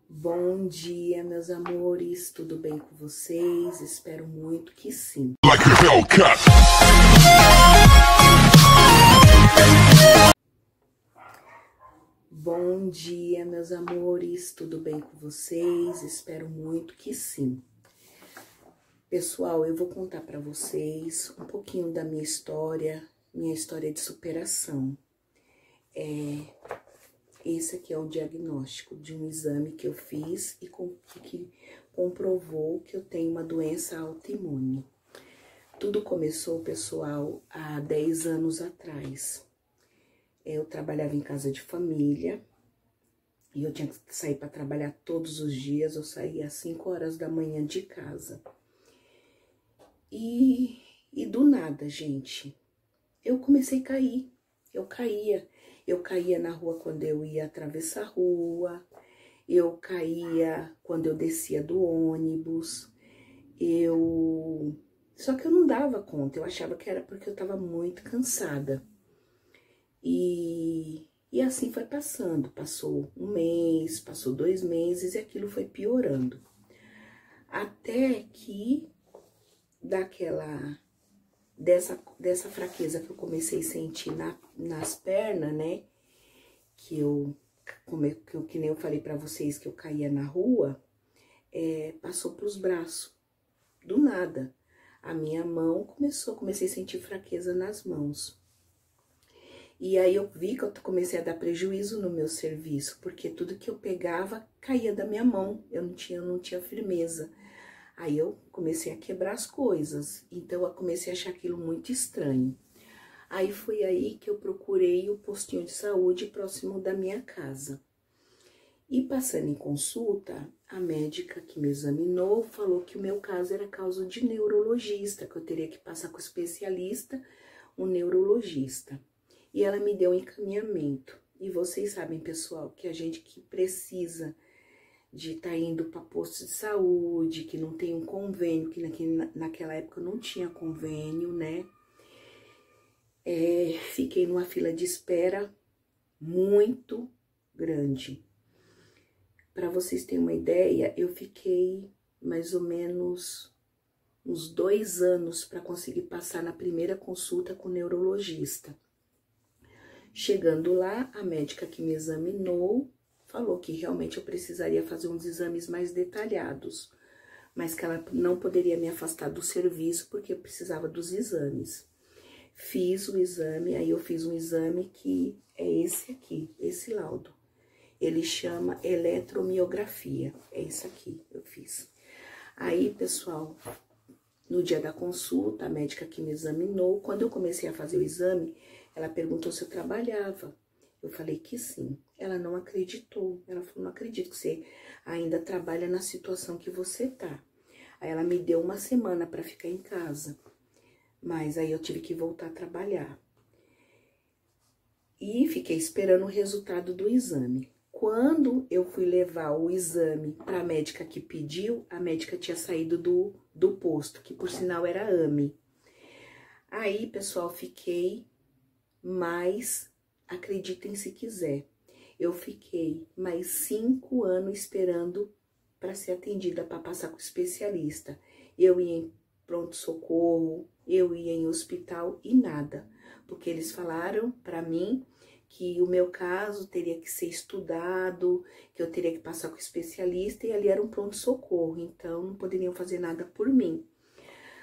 Bom dia, meus amores, tudo bem com vocês? Espero muito que sim. Bom dia, meus amores, tudo bem com vocês? Espero muito que sim. Pessoal, eu vou contar para vocês um pouquinho da minha história de superação. Esse aqui é o diagnóstico de um exame que eu fiz e que comprovou que eu tenho uma doença autoimune. Tudo começou, pessoal, há 10 anos atrás. Eu trabalhava em casa de família e eu tinha que sair para trabalhar todos os dias. Eu saía às 5 horas da manhã de casa. E do nada, gente, eu comecei a cair. Eu caía na rua quando eu ia atravessar a rua, eu caía quando eu descia do ônibus, Só que eu não dava conta, eu achava que era porque eu estava muito cansada. E assim foi passando, passou um mês, passou 2 meses e aquilo foi piorando. Até que dessa fraqueza que eu comecei a sentir nas pernas, né? Que nem eu falei pra vocês que eu caía na rua, passou pros braços, do nada. A minha mão comecei a sentir fraqueza nas mãos. E aí eu vi que eu comecei a dar prejuízo no meu serviço, porque tudo que eu pegava caía da minha mão, eu não tinha firmeza. Aí eu comecei a quebrar as coisas, então eu comecei a achar aquilo muito estranho. Aí foi aí que eu procurei o postinho de saúde próximo da minha casa. E passando em consulta, a médica que me examinou falou que o meu caso era caso de neurologista, que eu teria que passar com o especialista, um neurologista. E ela me deu um encaminhamento. E vocês sabem, pessoal, que a gente que precisa de estar indo para posto de saúde, que não tem um convênio, que naquela época não tinha convênio, né? Fiquei numa fila de espera muito grande. Para vocês terem uma ideia, eu fiquei mais ou menos uns 2 anos para conseguir passar na primeira consulta com o neurologista. Chegando lá, a médica que me examinou falou que realmente eu precisaria fazer uns exames mais detalhados, mas que ela não poderia me afastar do serviço porque eu precisava dos exames. Fiz o exame, aí eu fiz um exame que é esse aqui, esse laudo. Ele chama eletromiografia, é isso aqui, eu fiz. Aí, pessoal, no dia da consulta, a médica que me examinou, quando eu comecei a fazer o exame, ela perguntou se eu trabalhava. Eu falei que sim. Ela não acreditou. Ela falou, não acredito que você ainda trabalha na situação que você tá. Aí ela me deu 1 semana para ficar em casa. Mas aí eu tive que voltar a trabalhar. E fiquei esperando o resultado do exame. Quando eu fui levar o exame para a médica que pediu, a médica tinha saído do posto, que por sinal era AME. Aí, pessoal, fiquei mais, acreditem se quiser, eu fiquei mais 5 anos esperando para ser atendida, para passar com o especialista. Eu ia em pronto-socorro, eu ia em hospital e nada, porque eles falaram para mim que o meu caso teria que ser estudado, que eu teria que passar com o especialista, e ali era um pronto-socorro, então não poderiam fazer nada por mim.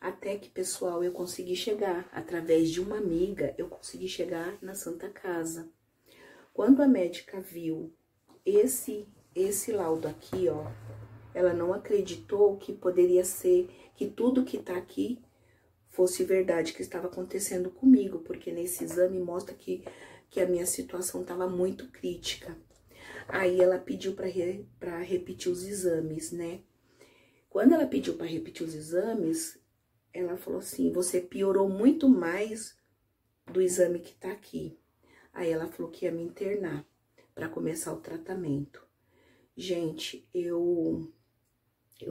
Até que, pessoal, eu consegui chegar, através de uma amiga, eu consegui chegar na Santa Casa. Quando a médica viu esse laudo aqui, ó, ela não acreditou que poderia ser, que tudo que tá aqui fosse verdade, que estava acontecendo comigo, porque nesse exame mostra que a minha situação estava muito crítica. Aí ela pediu para repetir os exames, né? Quando ela pediu para repetir os exames, ela falou assim, você piorou muito mais do exame que tá aqui. Aí ela falou que ia me internar para começar o tratamento. Gente, eu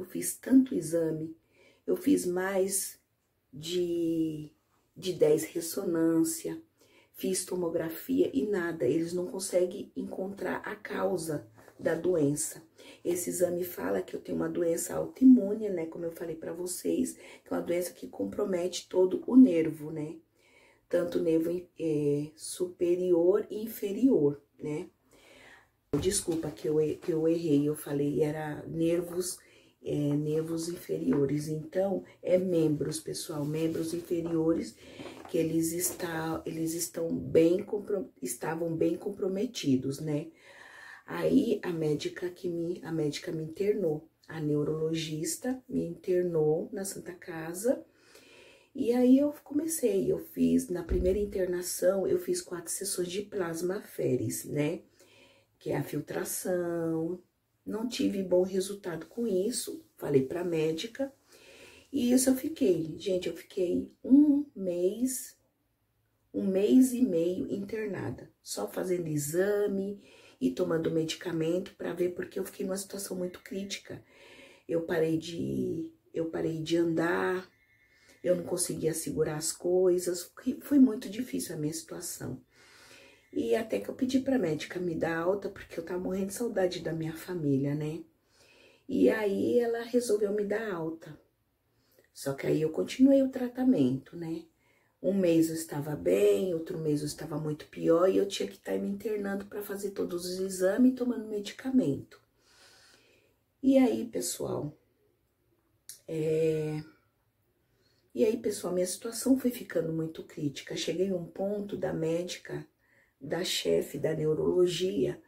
fiz tanto exame, eu fiz mais de 10 ressonância, fiz tomografia e nada, eles não conseguem encontrar a causa da doença. Esse exame fala que eu tenho uma doença autoimune, né? Como eu falei pra vocês, que é uma doença que compromete todo o nervo, né? Tanto o nervo superior e inferior, né? Desculpa que eu errei, eu falei era nervos inferiores. Então, membros, pessoal, membros inferiores que estavam bem comprometidos, né? Aí a médica me internou, a neurologista me internou na Santa Casa. E aí eu fiz, na primeira internação, eu fiz 4 sessões de plasmaféres, né? Que é a filtração. Não tive bom resultado com isso, falei pra médica. E isso eu fiquei, gente, eu fiquei um mês e meio internada, só fazendo exame e tomando medicamento pra ver, porque eu fiquei numa situação muito crítica. Eu parei de andar, eu não conseguia segurar as coisas, foi muito difícil a minha situação. E até que eu pedi pra médica me dar alta, porque eu tava morrendo de saudade da minha família, né? E aí ela resolveu me dar alta. Só que aí eu continuei o tratamento, né? Um mês eu estava bem, outro mês eu estava muito pior, e eu tinha que estar me internando para fazer todos os exames e tomando medicamento. E aí, pessoal, minha situação foi ficando muito crítica. Cheguei a um ponto da médica, da chefe da neurologia,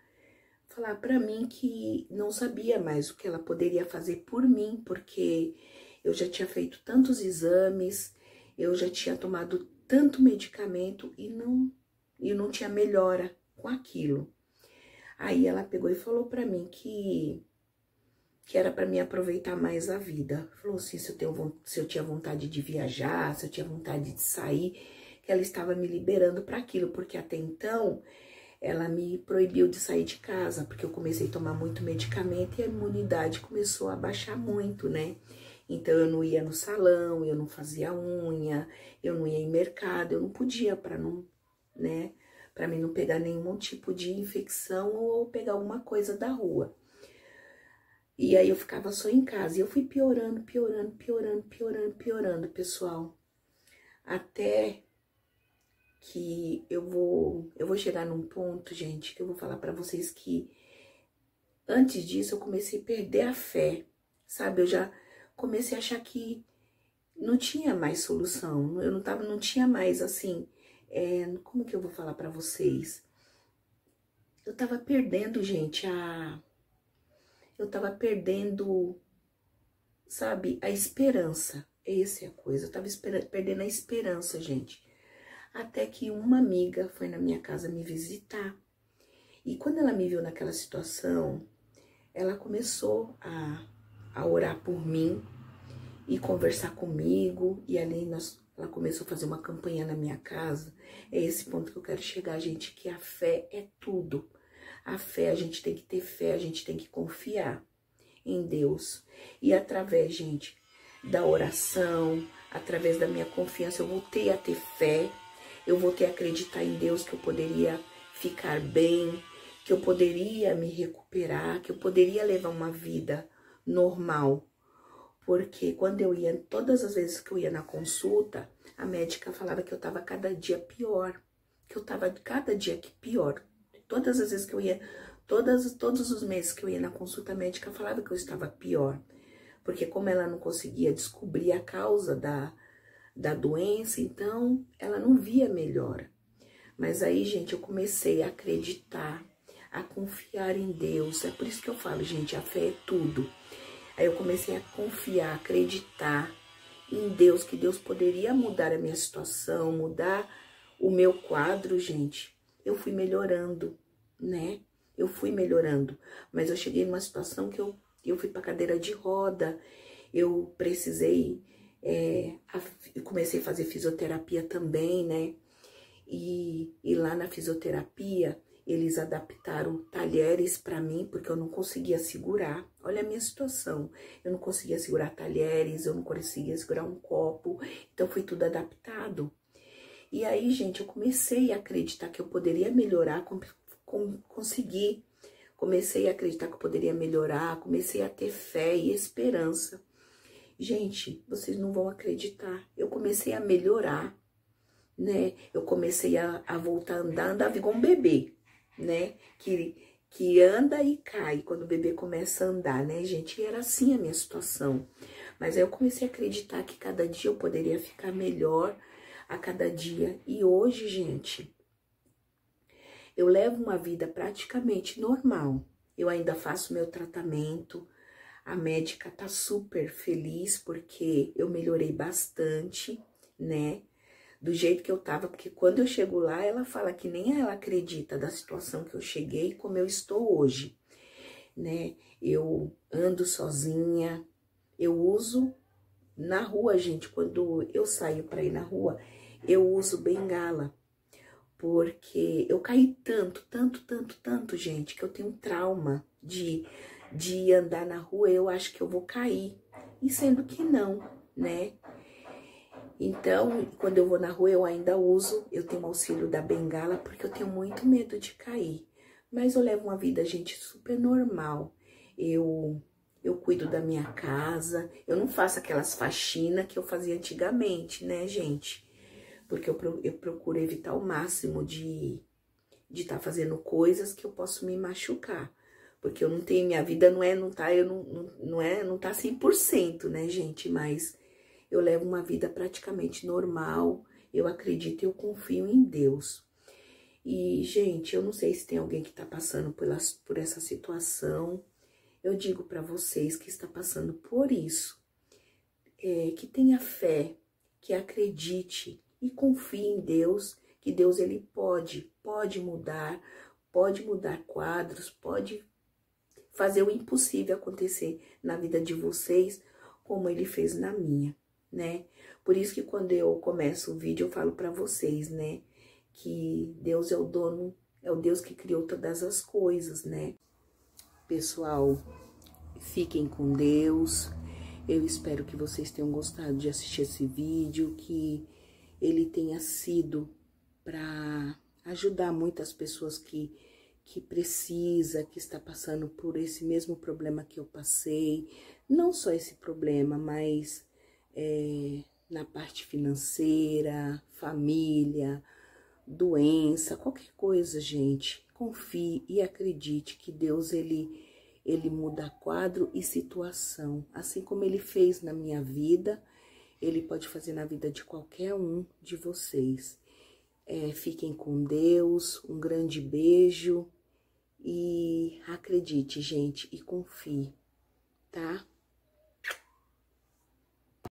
falar para mim que não sabia mais o que ela poderia fazer por mim, porque eu já tinha feito tantos exames, eu já tinha tomado tanto medicamento e não tinha melhora com aquilo. Aí ela pegou e falou para mim que era para mim aproveitar mais a vida. Falou assim, se eu tinha vontade de viajar, se eu tinha vontade de sair, que ela estava me liberando para aquilo, porque até então ela me proibiu de sair de casa, porque eu comecei a tomar muito medicamento e a imunidade começou a baixar muito, né? Então eu não ia no salão, eu não fazia unha, eu não ia em mercado, eu não podia para não, né? Para mim não pegar nenhum tipo de infecção ou pegar alguma coisa da rua. E aí eu ficava só em casa e eu fui piorando, pessoal. Até que eu vou chegar num ponto, gente, que eu vou falar pra vocês que antes disso eu comecei a perder a fé, sabe? Eu já comecei a achar que não tinha mais solução, não tinha mais, assim, como que eu vou falar pra vocês? Eu tava perdendo, gente, eu tava perdendo, sabe, a esperança. Essa é a coisa, eu tava perdendo a esperança, gente. Até que uma amiga foi na minha casa me visitar. E quando ela me viu naquela situação, ela começou a orar por mim e conversar comigo. E ali ela começou a fazer uma campanha na minha casa. É esse ponto que eu quero chegar, gente, que a fé é tudo. A fé, a gente tem que ter fé, a gente tem que confiar em Deus. E através, gente, da oração, através da minha confiança, eu voltei a ter fé. Eu voltei a acreditar em Deus, que eu poderia ficar bem, que eu poderia me recuperar, que eu poderia levar uma vida normal. Porque quando eu ia, todas as vezes que eu ia na consulta, a médica falava que eu estava cada dia pior. Que eu estava cada dia pior. Todas as vezes que eu ia, todos os meses que eu ia na consulta, a médica falava que eu estava pior. Porque como ela não conseguia descobrir a causa da doença, então ela não via melhora. Mas aí, gente, eu comecei a acreditar, a confiar em Deus. É por isso que eu falo, gente, a fé é tudo. Aí eu comecei a confiar, a acreditar em Deus, que Deus poderia mudar a minha situação, mudar o meu quadro, gente. Eu fui melhorando, né? Eu fui melhorando. Mas eu cheguei numa situação que eu fui para cadeira de roda, eu precisei... eu comecei a fazer fisioterapia também, né? E lá na fisioterapia, eles adaptaram talheres para mim, porque eu não conseguia segurar. Olha a minha situação. Eu não conseguia segurar talheres, eu não conseguia segurar um copo. Então, foi tudo adaptado. E aí, gente, eu comecei a acreditar que eu poderia melhorar, conseguir Comecei a acreditar que eu poderia melhorar, comecei a ter fé e esperança. Gente, vocês não vão acreditar. Eu comecei a melhorar, né? Eu comecei a voltar a andar, andava igual um bebê, né? Que anda e cai quando o bebê começa a andar, né, gente? E era assim a minha situação. Mas aí eu comecei a acreditar que cada dia eu poderia ficar melhor a cada dia. E hoje, gente, eu levo uma vida praticamente normal. Eu ainda faço meu tratamento. A médica tá super feliz porque eu melhorei bastante, né? Do jeito que eu tava, porque quando eu chego lá, ela fala que nem ela acredita da situação que eu cheguei e como eu estou hoje, né? Eu ando sozinha, eu uso na rua, gente, quando eu saio para ir na rua, eu uso bengala, porque eu caí tanto, gente, que eu tenho trauma de andar na rua, eu acho que eu vou cair, e sendo que não, né? Então, quando eu vou na rua, eu ainda uso, eu tenho auxílio da bengala, porque eu tenho muito medo de cair. Mas eu levo uma vida, gente, super normal. Eu cuido da minha casa, eu não faço aquelas faxinas que eu fazia antigamente, né, gente? Porque eu procuro evitar o máximo de estar fazendo coisas que eu posso me machucar. Porque eu não tenho, minha vida não tá 100%, né, gente? Mas eu levo uma vida praticamente normal, eu acredito e eu confio em Deus. E, gente, eu não sei se tem alguém que tá passando por essa situação. Eu digo para vocês que está passando por isso, que tenha fé, que acredite e confie em Deus, que Deus ele pode mudar quadros, pode fazer o impossível acontecer na vida de vocês, como ele fez na minha, né? Por isso que quando eu começo o vídeo eu falo para vocês, né, que Deus é o dono, é o Deus que criou todas as coisas, né? Pessoal, fiquem com Deus. Eu espero que vocês tenham gostado de assistir esse vídeo, que ele tenha sido para ajudar muitas pessoas que precisa, que está passando por esse mesmo problema que eu passei. Não só esse problema, mas na parte financeira, família, doença, qualquer coisa, gente. Confie e acredite que Deus, ele muda quadro e situação. Assim como ele fez na minha vida, ele pode fazer na vida de qualquer um de vocês. Fiquem com Deus, um grande beijo e acredite, gente, e confie, tá?